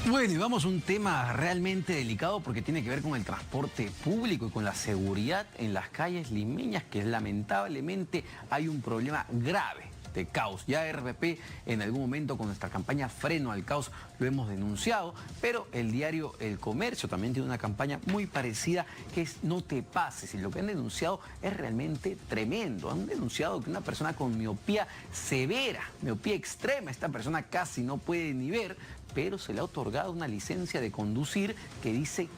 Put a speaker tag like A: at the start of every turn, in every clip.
A: Bueno, y vamos a un tema realmente delicado porque tiene que ver con el transporte público y con la seguridad en las calles limeñas, que lamentablemente hay un problema grave de caos. Ya RPP en algún momento con nuestra campaña Freno al Caos lo hemos denunciado, pero el diario El Comercio también tiene una campaña muy parecida que es No te pases, y lo que han denunciado es realmente tremendo. Han denunciado que una persona con miopía severa, miopía extrema, esta persona casi no puede ni ver, pero se le ha otorgado una licencia de conducir que dice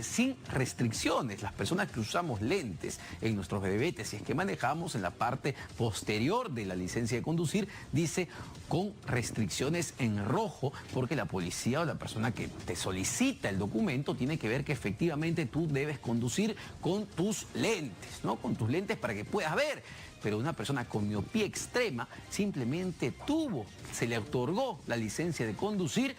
A: sin restricciones. Las personas que usamos lentes en nuestros bebetes, si es que manejamos en la parte posterior de la licencia de conducir, dice con restricciones en rojo, porque la policía o la persona que te solicita el documento tiene que ver que efectivamente tú debes conducir con tus lentes, ¿no? Con tus lentes para que puedas ver. Pero una persona con miopía extrema simplemente se le otorgó la licencia de conducir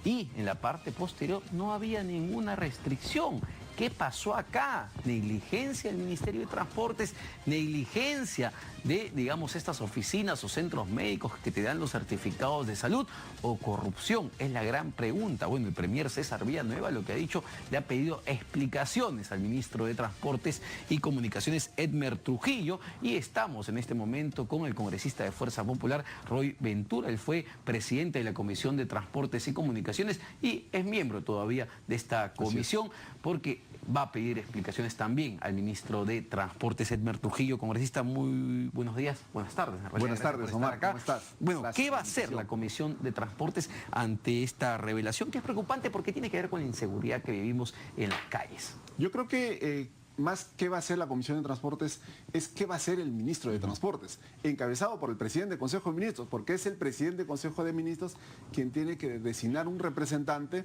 A: y en la parte posterior no había ninguna restricción. ¿Qué pasó acá? Negligencia del Ministerio de Transportes, negligencia de, digamos, estas oficinas o centros médicos que te dan los certificados de salud, o corrupción, es la gran pregunta. Bueno, el premier César Villanueva lo que ha dicho, le ha pedido explicaciones al ministro de Transportes y Comunicaciones, Edmer Trujillo, y estamos en este momento con el congresista de Fuerza Popular, Roy Ventura. Él fue presidente de la Comisión de Transportes y Comunicaciones y es miembro todavía de esta comisión, porque va a pedir explicaciones también al ministro de Transportes, Edmer Trujillo. Congresista, muy buenos días, buenas tardes.
B: Buenas tardes, Omar, ¿cómo estás?
A: Bueno, ¿qué va a hacer la Comisión de Transportes ante esta revelación que es preocupante porque tiene que ver con la inseguridad que vivimos en las calles?
B: Yo creo que más qué va a hacer la Comisión de Transportes es qué va a hacer el ministro de Transportes, encabezado por el presidente del Consejo de Ministros, porque es el presidente del Consejo de Ministros quien tiene que designar un representante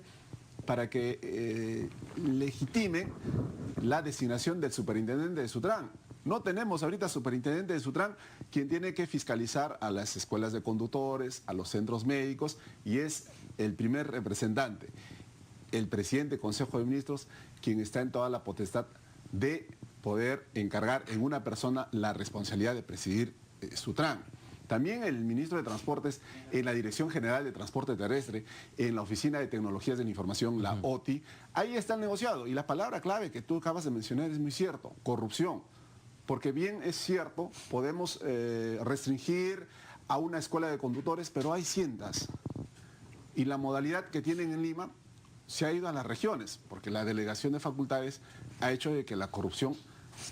B: para que legitime la designación del superintendente de Sutran. No tenemos ahorita superintendente de Sutran, quien tiene que fiscalizar a las escuelas de conductores, a los centros médicos, y es el primer representante, el presidente del Consejo de Ministros, quien está en toda la potestad de poder encargar en una persona la responsabilidad de presidir Sutran. También el ministro de Transportes, en la Dirección General de Transporte Terrestre, en la Oficina de Tecnologías de la Información, la OTI, ahí está el negociado. Y la palabra clave que tú acabas de mencionar es muy cierto, corrupción. Porque bien es cierto, podemos restringir a una escuela de conductores, pero hay cientos. Y la modalidad que tienen en Lima se ha ido a las regiones, porque la delegación de facultades ha hecho de que la corrupción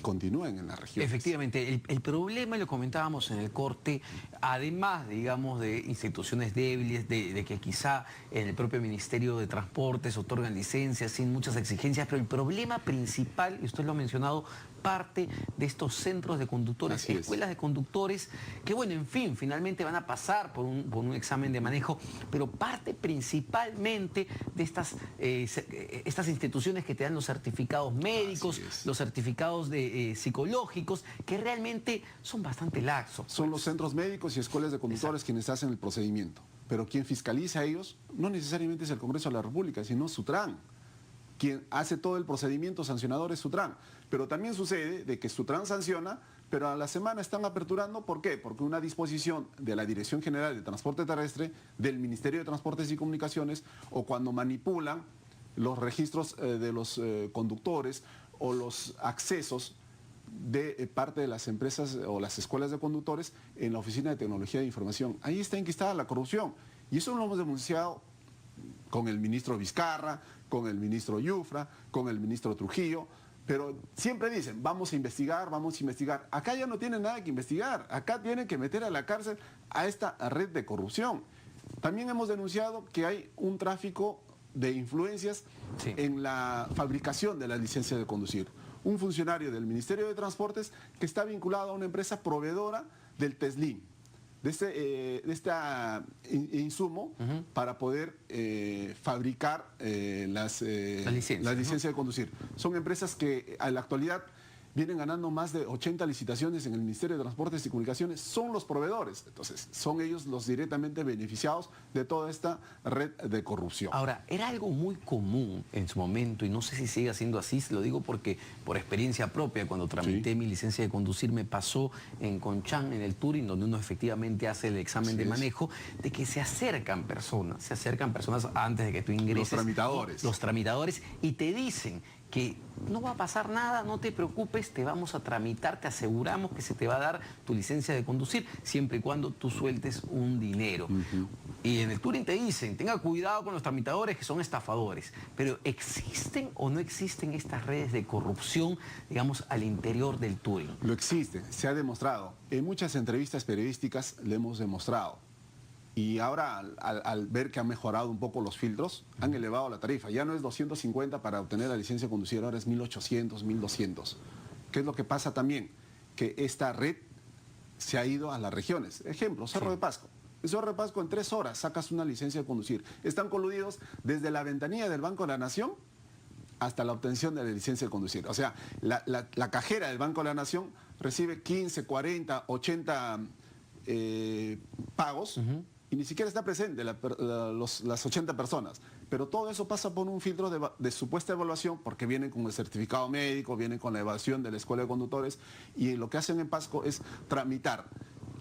B: continúen en la región.
A: Efectivamente, el problema, y lo comentábamos en el corte, además, digamos, de instituciones débiles, de que quizá en el propio Ministerio de Transportes otorgan licencias sin muchas exigencias, pero el problema principal, y usted lo ha mencionado, parte de estos centros de conductores, escuelas de conductores, que bueno, en fin, finalmente van a pasar por un examen de manejo, pero parte principalmente de estas instituciones que te dan los certificados médicos, los certificados psicológicos, que realmente son bastante laxos.
B: Son los centros médicos y escuelas de conductores quienes hacen el procedimiento, pero quien fiscaliza a ellos no necesariamente es el Congreso de la República, sino Sutran. Quien hace todo el procedimiento sancionador es Sutran. Pero también sucede de que Sutran sanciona, pero a la semana están aperturando. ¿Por qué? Porque una disposición de la Dirección General de Transporte Terrestre, del Ministerio de Transportes y Comunicaciones, o cuando manipulan los registros de los conductores o los accesos de parte de las empresas o las escuelas de conductores en la Oficina de Tecnología de Información. Ahí está enquistada la corrupción. Y eso lo hemos denunciado con el ministro Vizcarra, con el ministro Yufra, con el ministro Trujillo, pero siempre dicen, vamos a investigar, vamos a investigar. Acá ya no tienen nada que investigar, acá tienen que meter a la cárcel a esta red de corrupción. También hemos denunciado que hay un tráfico de influencias en la fabricación de la licencia de conducir. Un funcionario del Ministerio de Transportes que está vinculado a una empresa proveedora del TESLIM, de este insumo para poder fabricar las licencias de conducir. Son empresas que en la actualidad vienen ganando más de 80 licitaciones en el Ministerio de Transportes y Comunicaciones, son los proveedores. Entonces, son ellos los directamente beneficiados de toda esta red de corrupción.
A: Ahora, era algo muy común en su momento, y no sé si sigue siendo así, se lo digo porque por experiencia propia, cuando tramité mi licencia de conducir, me pasó en Conchán, en el Touring, donde uno efectivamente hace el examen de manejo, de que se acercan personas antes de que tú ingreses. Los tramitadores, y te dicen que no va a pasar nada, no te preocupes, te vamos a tramitar, te aseguramos que se te va a dar tu licencia de conducir, siempre y cuando tú sueltes un dinero. Y en el Touring te dicen, tenga cuidado con los tramitadores que son estafadores. Pero ¿existen o no existen estas redes de corrupción, digamos, al interior del Touring?
B: Lo existe, se ha demostrado. En muchas entrevistas periodísticas le hemos demostrado. Y ahora, al ver que han mejorado un poco los filtros, han elevado la tarifa. Ya no es 250 para obtener la licencia de conducir, ahora es 1.800, 1.200. ¿Qué es lo que pasa también? Que esta red se ha ido a las regiones. Ejemplo, Cerro de Pasco. En Cerro de Pasco en 3 horas sacas una licencia de conducir. Están coludidos desde la ventanilla del Banco de la Nación hasta la obtención de la licencia de conducir. O sea, la cajera del Banco de la Nación recibe 15, 40, 80 pagos, y ni siquiera está presente las 80 personas. Pero todo eso pasa por un filtro de supuesta evaluación, porque vienen con el certificado médico, vienen con la evaluación de la Escuela de Conductores, y lo que hacen en Pasco es tramitar.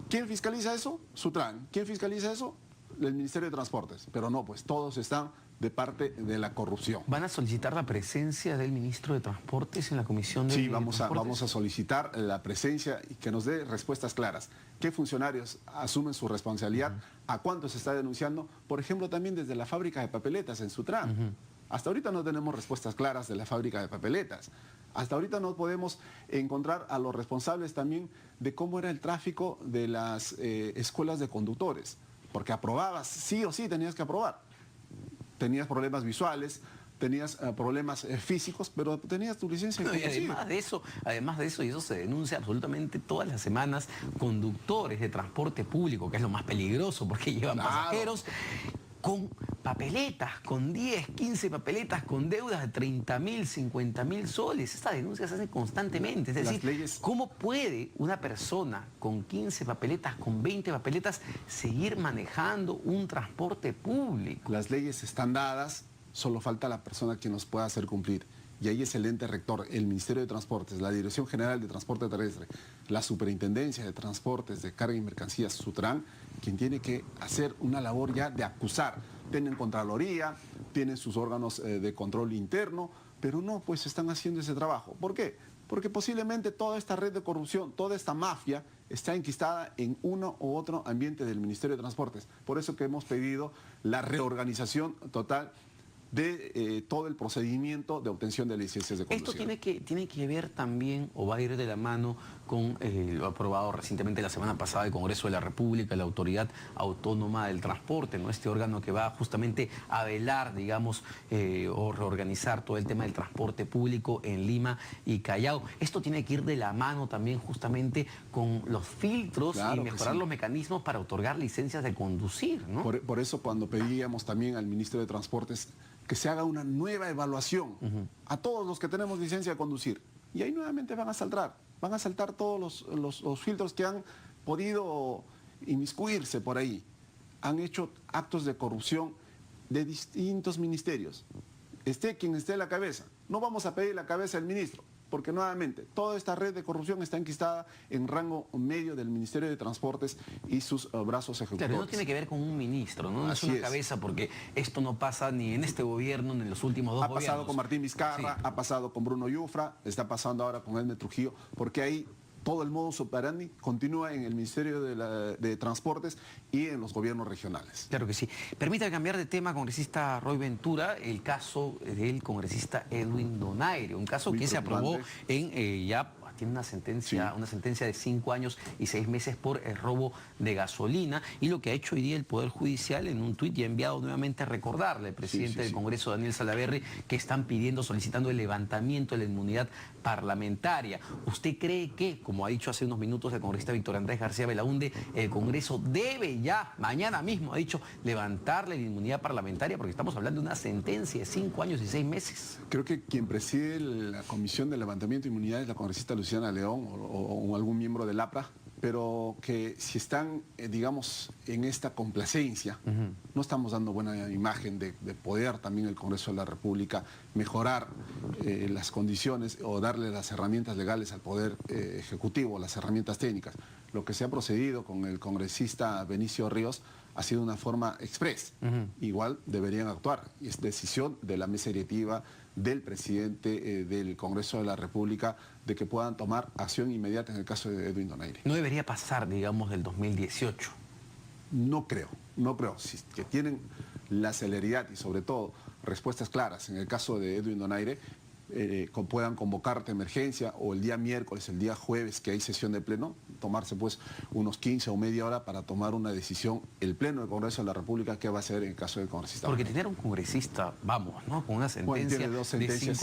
B: ¿Quién fiscaliza eso? Sutran. ¿Quién fiscaliza eso? El Ministerio de Transportes. Pero no, pues todos están de parte de la corrupción.
A: ¿Van a solicitar la presencia del ministro de Transportes en la comisión de
B: Transportes? Sí, vamos a solicitar la presencia y que nos dé respuestas claras. ¿Qué funcionarios asumen su responsabilidad? ¿A cuánto se está denunciando? Por ejemplo, también desde la fábrica de papeletas en Sutran. Hasta ahorita no tenemos respuestas claras de la fábrica de papeletas. Hasta ahorita no podemos encontrar a los responsables también de cómo era el tráfico de las escuelas de conductores. Porque aprobabas, sí o sí tenías que aprobar. Tenías problemas visuales, tenías problemas físicos, pero tenías tu licencia de conducir.
A: Y además de eso, y eso se denuncia absolutamente todas las semanas, conductores de transporte público, que es lo más peligroso porque llevan pasajeros, con papeletas, con 10, 15 papeletas, con deudas de 30.000, 50.000 soles. Estas denuncias se hacen constantemente. Es decir, ¿cómo puede una persona con 15 papeletas, con 20 papeletas, seguir manejando un transporte público?
B: Las leyes están dadas, solo falta la persona que nos pueda hacer cumplir. Y ahí es el ente rector, el Ministerio de Transportes, la Dirección General de Transporte Terrestre, la Superintendencia de Transportes de Carga y Mercancías, Sutran, quien tiene que hacer una labor ya de acusar. Tienen Contraloría, tienen sus órganos de control interno, pero no, pues están haciendo ese trabajo. ¿Por qué? Porque posiblemente toda esta red de corrupción, toda esta mafia, está enquistada en uno u otro ambiente del Ministerio de Transportes. Por eso que hemos pedido la reorganización total de todo el procedimiento de obtención de licencias de conducción.
A: Esto tiene que ver también, o va a ir de la mano con lo aprobado recientemente la semana pasada el Congreso de la República, la Autoridad Autónoma del Transporte, ¿no? Este órgano que va justamente a velar, digamos, o reorganizar todo el tema del transporte público en Lima y Callao. Esto tiene que ir de la mano también justamente con los filtros y mejorar los mecanismos para otorgar licencias de conducir, ¿no?
B: Por eso cuando pedíamos también al Ministro de Transportes que se haga una nueva evaluación a todos los que tenemos licencia de conducir. Y ahí nuevamente van a saltar todos los filtros que han podido inmiscuirse por ahí. Han hecho actos de corrupción de distintos ministerios. Esté quien esté a la cabeza. No vamos a pedir la cabeza del ministro, porque nuevamente toda esta red de corrupción está enquistada en rango medio del Ministerio de Transportes y sus brazos ejecutores.
A: Claro, no tiene que ver con un ministro, no es una cabeza, porque esto no pasa ni en este gobierno ni en los últimos dos gobiernos.
B: Ha pasado con Martín Vizcarra, ha pasado con Bruno Yufra, está pasando ahora con Elmer Trujillo, porque ahí todo el modus operandi continúa en el Ministerio de Transportes y en los gobiernos regionales.
A: Claro que sí. Permítame cambiar de tema, congresista Roy Ventura, el caso del congresista Edwin Donaire, un caso que se aprobó en tiene una sentencia de 5 años y 6 meses por el robo de gasolina, y lo que ha hecho hoy día el Poder Judicial en un tuit y ha enviado nuevamente a recordarle al presidente del Congreso, Daniel Salaverry, que están solicitando el levantamiento de la inmunidad parlamentaria. ¿Usted cree que, como ha dicho hace unos minutos el congresista Víctor Andrés García Belaúnde, el Congreso debe ya, mañana mismo, ha dicho, levantarle la inmunidad parlamentaria? Porque estamos hablando de una sentencia de 5 años y 6 meses.
B: Creo que quien preside la Comisión de Levantamiento de Inmunidad es la congresista Luciana León o algún miembro del APRA, pero que si están, digamos, en esta complacencia, no estamos dando buena imagen de poder también el Congreso de la República mejorar las condiciones o darle las herramientas legales al Poder Ejecutivo, las herramientas técnicas. Lo que se ha procedido con el congresista Benicio Ríos ha sido una forma express. Igual deberían actuar. Y es decisión de la mesa directiva, del presidente del Congreso de la República, de que puedan tomar acción inmediata en el caso de Edwin Donaire.
A: No debería pasar, digamos, del 2018.
B: No creo. Si que tienen la celeridad y sobre todo respuestas claras en el caso de Edwin Donaire, puedan convocarte emergencia o el día miércoles, el día jueves que hay sesión de pleno, tomarse pues unos 15 o media hora para tomar una decisión el pleno del Congreso de la República qué va a hacer en el caso del congresista.
A: Porque tener un congresista, vamos, ¿no? Con una sentencia
B: tiene dos sentencias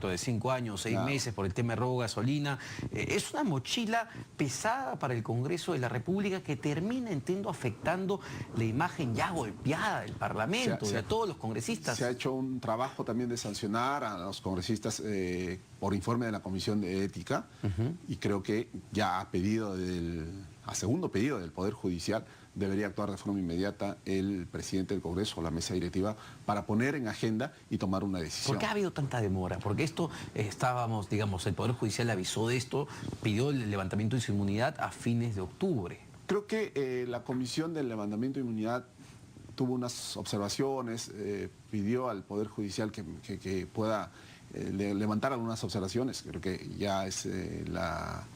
A: de 5 años, 6 meses por el tema de robo de gasolina, es una mochila pesada para el Congreso de la República que termina, entiendo, afectando la imagen ya golpeada del Parlamento, de todos los congresistas.
B: Se ha hecho un trabajo también de sancionar a los congresistas por informe de la Comisión de Ética y creo que ya a segundo pedido del Poder Judicial debería actuar de forma inmediata el presidente del Congreso o la mesa directiva para poner en agenda y tomar una decisión.
A: ¿Por qué ha habido tanta demora? Porque esto digamos, el Poder Judicial avisó de esto, pidió el levantamiento de su inmunidad a fines de octubre.
B: Creo que la Comisión del Levantamiento de Inmunidad tuvo unas observaciones, pidió al Poder Judicial que pueda levantar algunas observaciones. Creo que ya es la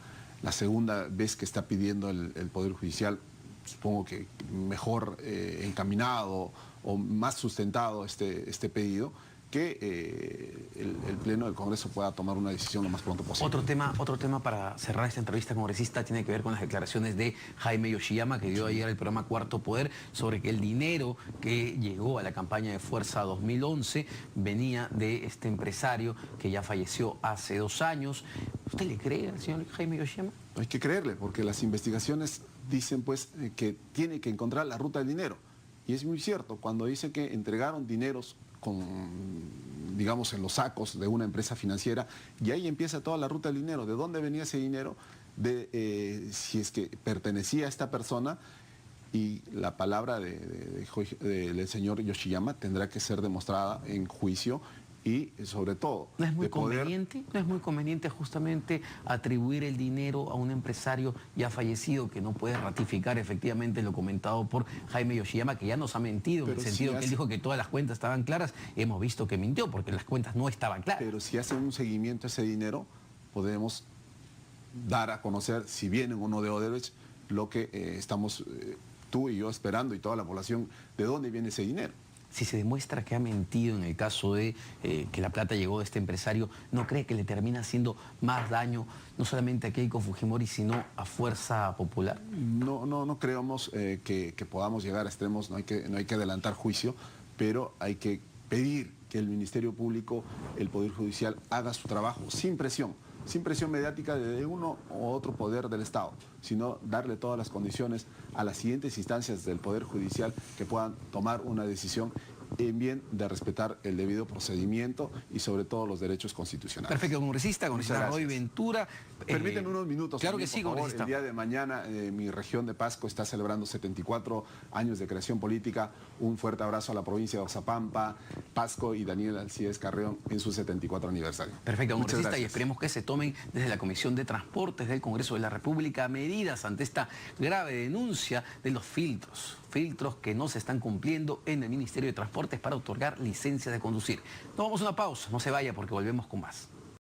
B: segunda vez que está pidiendo el Poder Judicial, supongo que mejor encaminado o más sustentado este pedido, que el Pleno del Congreso pueda tomar una decisión lo más pronto posible.
A: Otro tema para cerrar esta entrevista congresista tiene que ver con las declaraciones de Jaime Yoshiyama, que dio ayer el programa Cuarto Poder, sobre que el dinero que llegó a la campaña de Fuerza 2011 venía de este empresario que ya falleció hace 2 años. ¿Usted le cree al señor Jaime Yoshiyama?
B: Hay que creerle, porque las investigaciones dicen pues que tiene que encontrar la ruta del dinero. Y es muy cierto, cuando dice que entregaron dineros digamos, en los sacos de una empresa financiera, y ahí empieza toda la ruta del dinero. ¿De dónde venía ese dinero? Si es que pertenecía a esta persona, y la palabra del señor Yoshiyama tendrá que ser demostrada en juicio. Y sobre todo...
A: ¿No es muy conveniente justamente atribuir el dinero a un empresario ya fallecido que no puede ratificar efectivamente lo comentado por Jaime Yoshiyama, que ya nos ha mentido en el sentido que él dijo que todas las cuentas estaban claras? Hemos visto que mintió porque las cuentas no estaban claras.
B: Pero si hacen un seguimiento a ese dinero, podemos dar a conocer si vienen o no de Odebrecht lo que estamos tú y yo esperando y toda la población, de dónde viene ese dinero.
A: Si se demuestra que ha mentido en el caso de que la plata llegó de este empresario, ¿no cree que le termina haciendo más daño no solamente a Keiko Fujimori, sino a Fuerza Popular?
B: No creemos que podamos llegar a extremos, no hay que adelantar juicio, pero hay que pedir que el Ministerio Público, el Poder Judicial, haga su trabajo sin presión mediática de uno u otro poder del Estado, sino darle todas las condiciones a las siguientes instancias del Poder Judicial que puedan tomar una decisión en bien de respetar el debido procedimiento y sobre todo los derechos constitucionales.
A: Perfecto, congresista Roy Ventura.
B: Permítanme unos minutos.
A: Claro que sí, congresista.
B: El día de mañana mi región de Pasco está celebrando 74 años de creación política. Un fuerte abrazo a la provincia de Oxapampa, Pasco y Daniel Alcides Carrión en su 74 aniversario.
A: Perfecto, congresista, y esperemos que se tomen desde la Comisión de Transportes del Congreso de la República medidas ante esta grave denuncia de los filtros que no se están cumpliendo en el Ministerio de Transportes para otorgar licencias de conducir. Nos vamos a una pausa, no se vaya porque volvemos con más.